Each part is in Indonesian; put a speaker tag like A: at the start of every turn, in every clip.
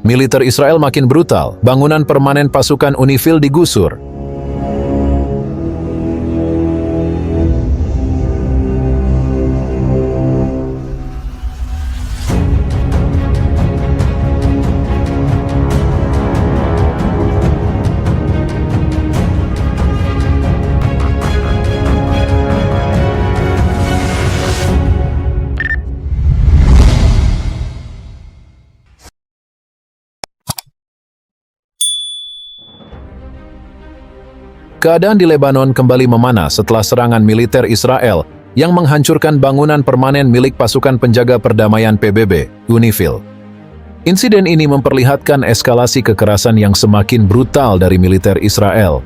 A: Militer Israel makin brutal, bangunan permanen pasukan UNIFIL digusur. Keadaan di Lebanon kembali memanas setelah serangan militer Israel yang menghancurkan bangunan permanen milik pasukan penjaga perdamaian PBB, UNIFIL. Insiden ini memperlihatkan eskalasi kekerasan yang semakin brutal dari militer Israel,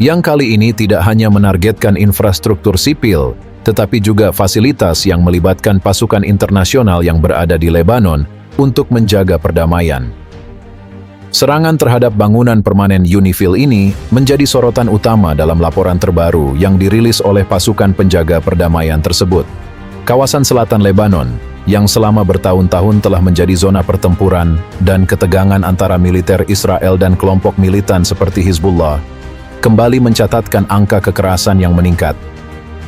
A: yang kali ini tidak hanya menargetkan infrastruktur sipil, tetapi juga fasilitas yang melibatkan pasukan internasional yang berada di Lebanon untuk menjaga perdamaian. Serangan terhadap bangunan permanen UNIFIL ini menjadi sorotan utama dalam laporan terbaru yang dirilis oleh pasukan penjaga perdamaian tersebut. Kawasan selatan Lebanon, yang selama bertahun-tahun telah menjadi zona pertempuran dan ketegangan antara militer Israel dan kelompok militan seperti Hizbullah, kembali mencatatkan angka kekerasan yang meningkat.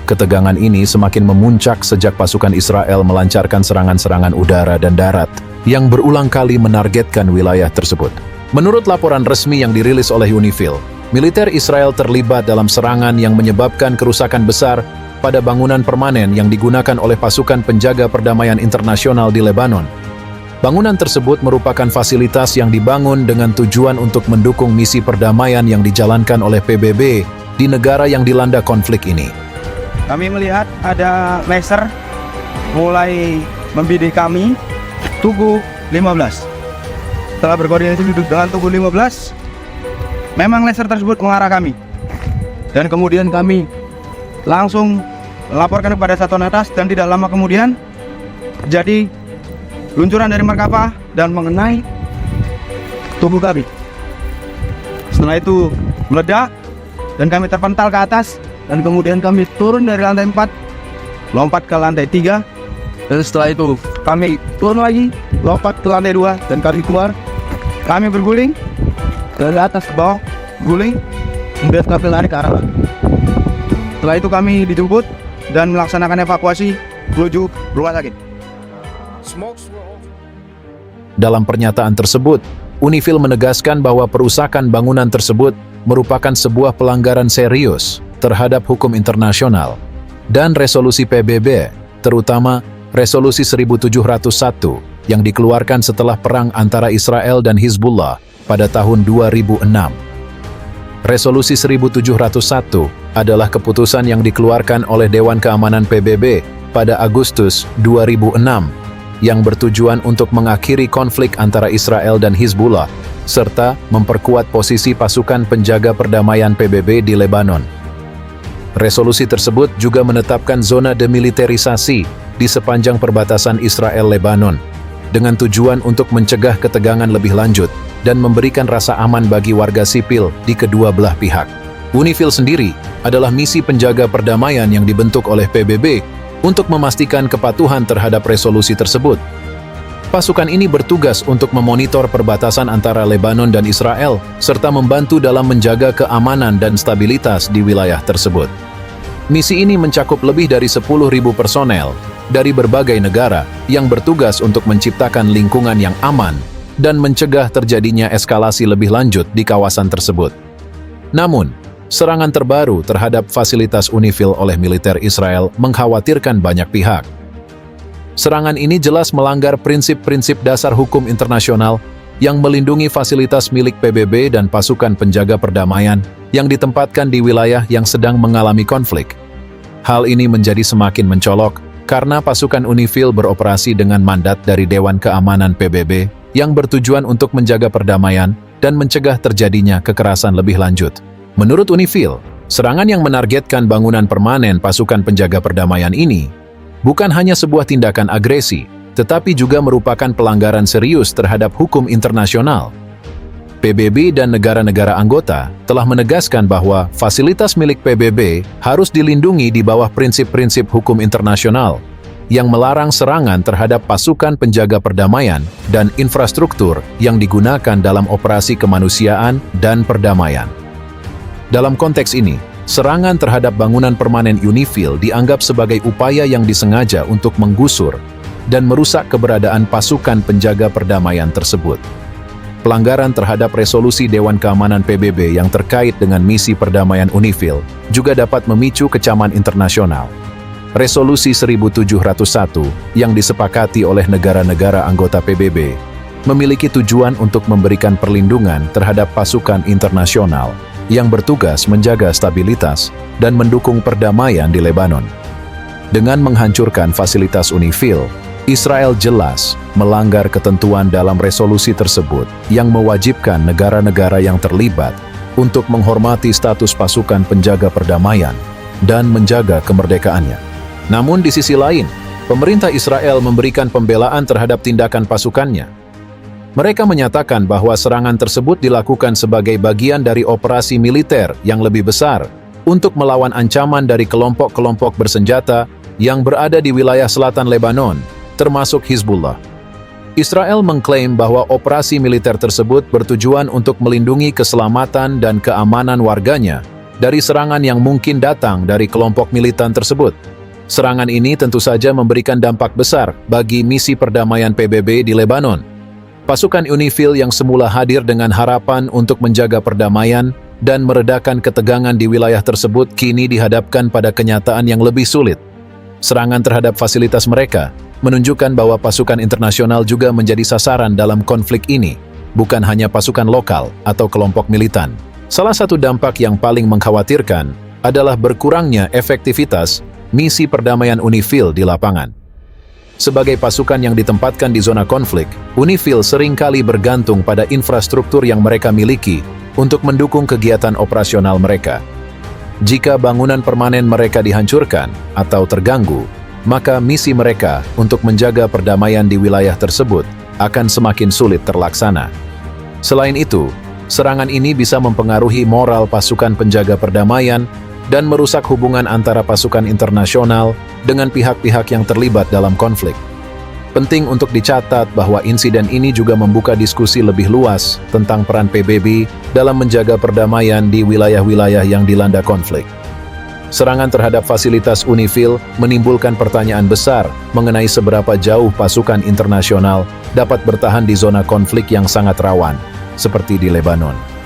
A: Ketegangan ini semakin memuncak sejak pasukan Israel melancarkan serangan-serangan udara dan darat yang berulang kali menargetkan wilayah tersebut. Menurut laporan resmi yang dirilis oleh UNIFIL, militer Israel terlibat dalam serangan yang menyebabkan kerusakan besar pada bangunan permanen yang digunakan oleh pasukan penjaga perdamaian internasional di Lebanon. Bangunan tersebut merupakan fasilitas yang dibangun dengan tujuan untuk mendukung misi perdamaian yang dijalankan oleh PBB di negara yang dilanda konflik ini.
B: Kami melihat ada laser mulai membidik kami, Tugu 15. Setelah berkoordinasi dengan Tugu 15, memang laser tersebut mengarah kami. Dan kemudian kami langsung melaporkan kepada Satuan Atas dan tidak lama kemudian terjadi luncuran dari Merkapah dan mengenai tubuh kami. Setelah itu meledak dan kami terpental ke atas dan kemudian kami turun dari lantai 4, lompat ke lantai 3. Dan setelah itu kami turun lagi, lompat ke lantai 2 dan kami keluar. Kami berguling dari atas ke bawah, guling, kemudian kami lari ke arah laut. Setelah itu kami dijemput dan melaksanakan evakuasi menuju rumah sakit.
A: Dalam pernyataan tersebut, UNIFIL menegaskan bahwa perusakan bangunan tersebut merupakan sebuah pelanggaran serius terhadap hukum internasional dan resolusi PBB, terutama Resolusi 1701 yang dikeluarkan setelah perang antara Israel dan Hizbullah pada tahun 2006. Resolusi 1701 adalah keputusan yang dikeluarkan oleh Dewan Keamanan PBB pada Agustus 2006 yang bertujuan untuk mengakhiri konflik antara Israel dan Hizbullah serta memperkuat posisi pasukan penjaga perdamaian PBB di Lebanon. Resolusi tersebut juga menetapkan zona demilitarisasi di sepanjang perbatasan Israel-Lebanon, dengan tujuan untuk mencegah ketegangan lebih lanjut dan memberikan rasa aman bagi warga sipil di kedua belah pihak. UNIFIL sendiri adalah misi penjaga perdamaian yang dibentuk oleh PBB untuk memastikan kepatuhan terhadap resolusi tersebut. Pasukan ini bertugas untuk memonitor perbatasan antara Lebanon dan Israel, serta membantu dalam menjaga keamanan dan stabilitas di wilayah tersebut. Misi ini mencakup lebih dari 10.000 personel dari berbagai negara yang bertugas untuk menciptakan lingkungan yang aman dan mencegah terjadinya eskalasi lebih lanjut di kawasan tersebut. Namun, serangan terbaru terhadap fasilitas UNIFIL oleh militer Israel mengkhawatirkan banyak pihak. Serangan ini jelas melanggar prinsip-prinsip dasar hukum internasional yang melindungi fasilitas milik PBB dan pasukan penjaga perdamaian yang ditempatkan di wilayah yang sedang mengalami konflik. Hal ini menjadi semakin mencolok karena pasukan UNIFIL beroperasi dengan mandat dari Dewan Keamanan PBB yang bertujuan untuk menjaga perdamaian dan mencegah terjadinya kekerasan lebih lanjut. Menurut UNIFIL, serangan yang menargetkan bangunan permanen pasukan penjaga perdamaian ini bukan hanya sebuah tindakan agresi, tetapi juga merupakan pelanggaran serius terhadap hukum internasional. PBB dan negara-negara anggota telah menegaskan bahwa fasilitas milik PBB harus dilindungi di bawah prinsip-prinsip hukum internasional, yang melarang serangan terhadap pasukan penjaga perdamaian dan infrastruktur yang digunakan dalam operasi kemanusiaan dan perdamaian. Dalam konteks ini, serangan terhadap bangunan permanen UNIFIL dianggap sebagai upaya yang disengaja untuk menggusur dan merusak keberadaan pasukan penjaga perdamaian tersebut. Pelanggaran terhadap resolusi Dewan Keamanan PBB yang terkait dengan misi perdamaian UNIFIL juga dapat memicu kecaman internasional. Resolusi 1701 yang disepakati oleh negara-negara anggota PBB memiliki tujuan untuk memberikan perlindungan terhadap pasukan internasional yang bertugas menjaga stabilitas dan mendukung perdamaian di Lebanon. Dengan menghancurkan fasilitas UNIFIL, Israel jelas melanggar ketentuan dalam resolusi tersebut yang mewajibkan negara-negara yang terlibat untuk menghormati status pasukan penjaga perdamaian dan menjaga kemerdekaannya. Namun di sisi lain, pemerintah Israel memberikan pembelaan terhadap tindakan pasukannya. Mereka menyatakan bahwa serangan tersebut dilakukan sebagai bagian dari operasi militer yang lebih besar untuk melawan ancaman dari kelompok-kelompok bersenjata yang berada di wilayah selatan Lebanon, termasuk Hizbullah. Israel mengklaim bahwa operasi militer tersebut bertujuan untuk melindungi keselamatan dan keamanan warganya dari serangan yang mungkin datang dari kelompok militan tersebut. Serangan ini tentu saja memberikan dampak besar bagi misi perdamaian PBB di Lebanon. Pasukan UNIFIL yang semula hadir dengan harapan untuk menjaga perdamaian dan meredakan ketegangan di wilayah tersebut kini dihadapkan pada kenyataan yang lebih sulit. Serangan terhadap fasilitas mereka menunjukkan bahwa pasukan internasional juga menjadi sasaran dalam konflik ini, bukan hanya pasukan lokal atau kelompok militan. Salah satu dampak yang paling mengkhawatirkan adalah berkurangnya efektivitas misi perdamaian UNIFIL di lapangan. Sebagai pasukan yang ditempatkan di zona konflik, UNIFIL seringkali bergantung pada infrastruktur yang mereka miliki untuk mendukung kegiatan operasional mereka. Jika bangunan permanen mereka dihancurkan atau terganggu, maka misi mereka untuk menjaga perdamaian di wilayah tersebut akan semakin sulit terlaksana. Selain itu, serangan ini bisa mempengaruhi moral pasukan penjaga perdamaian dan merusak hubungan antara pasukan internasional dengan pihak-pihak yang terlibat dalam konflik. Penting untuk dicatat bahwa insiden ini juga membuka diskusi lebih luas tentang peran PBB dalam menjaga perdamaian di wilayah-wilayah yang dilanda konflik. Serangan terhadap fasilitas UNIFIL menimbulkan pertanyaan besar mengenai seberapa jauh pasukan internasional dapat bertahan di zona konflik yang sangat rawan, seperti di Lebanon.